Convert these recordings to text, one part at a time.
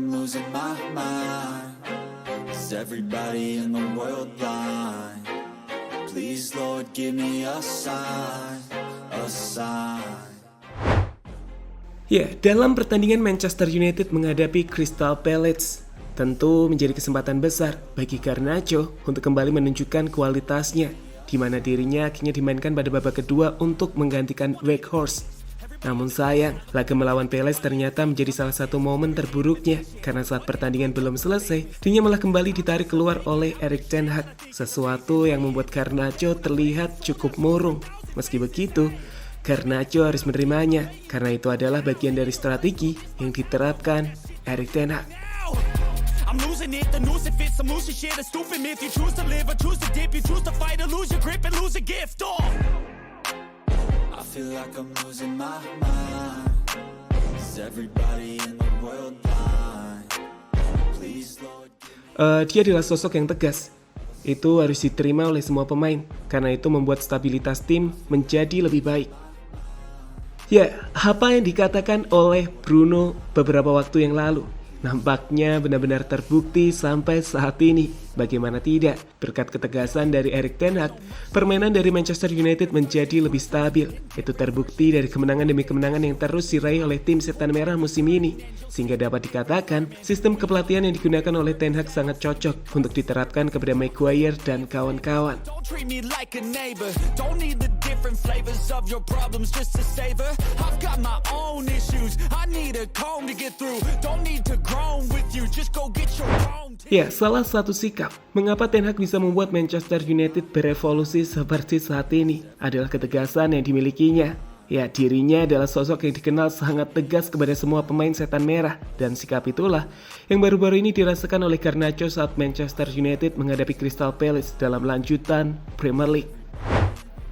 I'm losing my mind. Is everybody in the world blind? Please Lord give me a sign, a sign. Ya, dalam pertandingan Manchester United menghadapi Crystal Palace, tentu menjadi kesempatan besar bagi Garnacho untuk kembali menunjukkan kualitasnya, di mana dirinya akhirnya dimainkan pada babak kedua untuk menggantikan Weghorst. Namun sayang, laga melawan Palace ternyata menjadi salah satu momen terburuknya, karena saat pertandingan belum selesai, dirinya malah kembali ditarik keluar oleh Erik ten Hag, sesuatu yang membuat Garnacho terlihat cukup murung. Meski begitu, Garnacho harus menerimanya, karena itu adalah bagian dari strategi yang diterapkan Erik ten Hag. I'm losing it, the noose it fits, some losing shit, a stupid myth. You choose to live or choose to dip, you choose to fight or lose your grip and lose a gift. I feel like I'm losing my mind. Is everybody in the world blind? Please Lord. Dia adalah sosok yang tegas. Itu harus diterima oleh semua pemain, karena itu membuat stabilitas tim menjadi lebih baik. Ya, apa yang dikatakan oleh Bruno beberapa waktu yang lalu nampaknya benar-benar terbukti sampai saat ini. Bagaimana tidak, berkat ketegasan dari Erik ten Hag, permainan dari Manchester United menjadi lebih stabil. Itu terbukti dari kemenangan demi kemenangan yang terus diraih oleh tim Setan Merah musim ini. Sehingga dapat dikatakan, sistem kepelatihan yang digunakan oleh ten Hag sangat cocok untuk diterapkan kepada Maguire dan kawan-kawan. Ya, salah satu sikap mengapa ten Hag bisa membuat Manchester United berevolusi seperti saat ini adalah ketegasan yang dimilikinya. Ya, dirinya adalah sosok yang dikenal sangat tegas kepada semua pemain Setan Merah, dan sikap itulah yang baru-baru ini dirasakan oleh Garnacho saat Manchester United menghadapi Crystal Palace dalam lanjutan Premier League.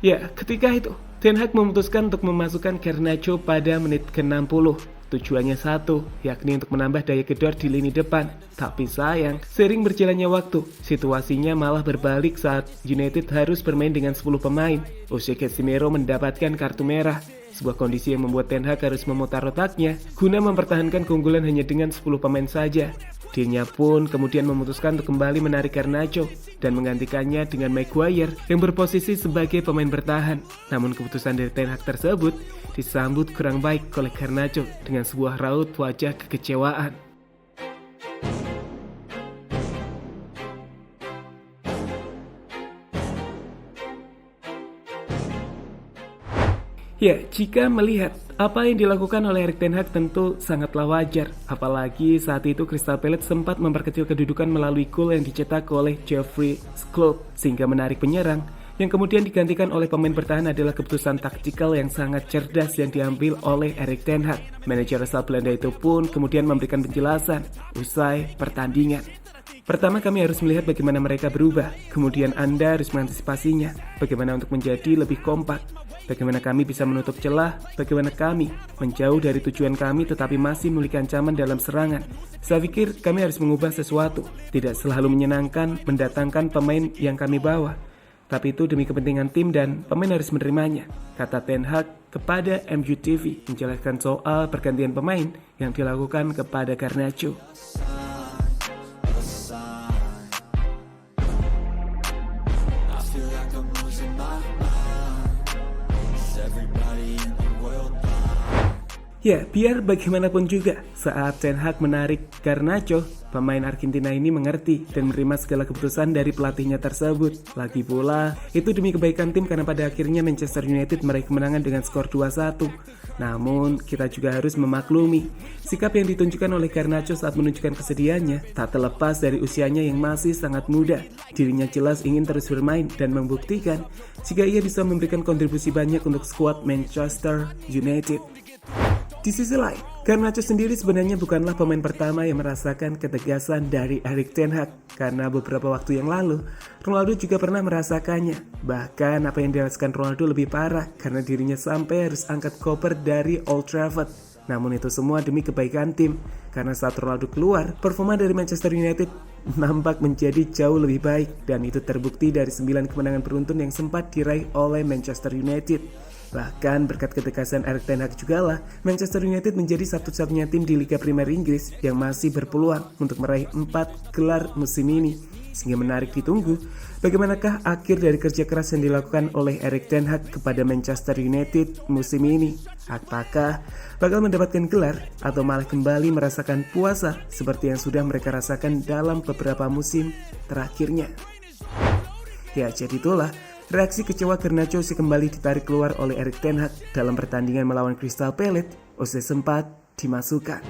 Ya, ketika itu ten Hag memutuskan untuk memasukkan Garnacho pada menit ke-60. Tujuannya satu, yakni untuk menambah daya gedor di lini depan. Tapi sayang, seiring berjalannya waktu, situasinya malah berbalik saat United harus bermain dengan 10 pemain. Jose Casemiro mendapatkan kartu merah, sebuah kondisi yang membuat ten Hag harus memutar otaknya guna mempertahankan keunggulan hanya dengan 10 pemain saja. Dirinya pun kemudian memutuskan untuk kembali menarik Garnacho dan menggantikannya dengan Maguire yang berposisi sebagai pemain bertahan. Namun keputusan dari ten Hag tersebut disambut kurang baik oleh Garnacho dengan sebuah raut wajah kekecewaan. Ya, jika melihat apa yang dilakukan oleh Erik ten Hag tentu sangatlah wajar. Apalagi saat itu Crystal Palace sempat memperkecil kedudukan melalui gol yang dicetak oleh Geoffrey Schlupp sehingga menarik penyerang yang kemudian digantikan oleh pemain bertahan adalah keputusan taktikal yang sangat cerdas yang diambil oleh Erik ten Hag. Manajer asal Belanda itu pun kemudian memberikan penjelasan usai pertandingan. Pertama, kami harus melihat bagaimana mereka berubah. Kemudian Anda harus mengantisipasinya. Bagaimana untuk menjadi lebih kompak. Bagaimana kami bisa menutup celah. Bagaimana kami menjauh dari tujuan kami tetapi masih memiliki ancaman dalam serangan. Saya pikir kami harus mengubah sesuatu. Tidak selalu menyenangkan mendatangkan pemain yang kami bawa. Tapi itu demi kepentingan tim dan pemain harus menerimanya, kata ten Hag kepada MUTV menjelaskan soal pergantian pemain yang dilakukan kepada Garnacho. Ya, biar bagaimanapun juga, saat ten Hag menarik Garnacho, pemain Argentina ini mengerti dan menerima segala keputusan dari pelatihnya tersebut. Lagi pula, itu demi kebaikan tim karena pada akhirnya Manchester United meraih kemenangan dengan skor 2-1. Namun, kita juga harus memaklumi, sikap yang ditunjukkan oleh Garnacho saat menunjukkan kesedihannya tak terlepas dari usianya yang masih sangat muda. Dirinya jelas ingin terus bermain dan membuktikan jika ia bisa memberikan kontribusi banyak untuk skuad Manchester United. Di sisi lain, Garnacho sendiri sebenarnya bukanlah pemain pertama yang merasakan ketegasan dari Erik ten Hag, karena beberapa waktu yang lalu, Ronaldo juga pernah merasakannya. Bahkan apa yang dirasakan Ronaldo lebih parah karena dirinya sampai harus angkat koper dari Old Trafford. Namun itu semua demi kebaikan tim, karena saat Ronaldo keluar, performa dari Manchester United nampak menjadi jauh lebih baik, dan itu terbukti dari 9 kemenangan beruntun yang sempat diraih oleh Manchester United. Bahkan berkat ketegasan Erik ten Hag jugalah Manchester United menjadi satu-satunya tim di Liga Premier Inggris yang masih berpeluang untuk meraih 4 gelar musim ini. Sehingga menarik ditunggu bagaimanakah akhir dari kerja keras yang dilakukan oleh Erik ten Hag kepada Manchester United musim ini. Apakah bakal mendapatkan gelar atau malah kembali merasakan puasa seperti yang sudah mereka rasakan dalam beberapa musim terakhirnya. Ya, jadi itulah reaksi kecewa Garnacho kembali ditarik keluar oleh Erik ten Hag dalam pertandingan melawan Crystal Palace usai sempat dimasukkan.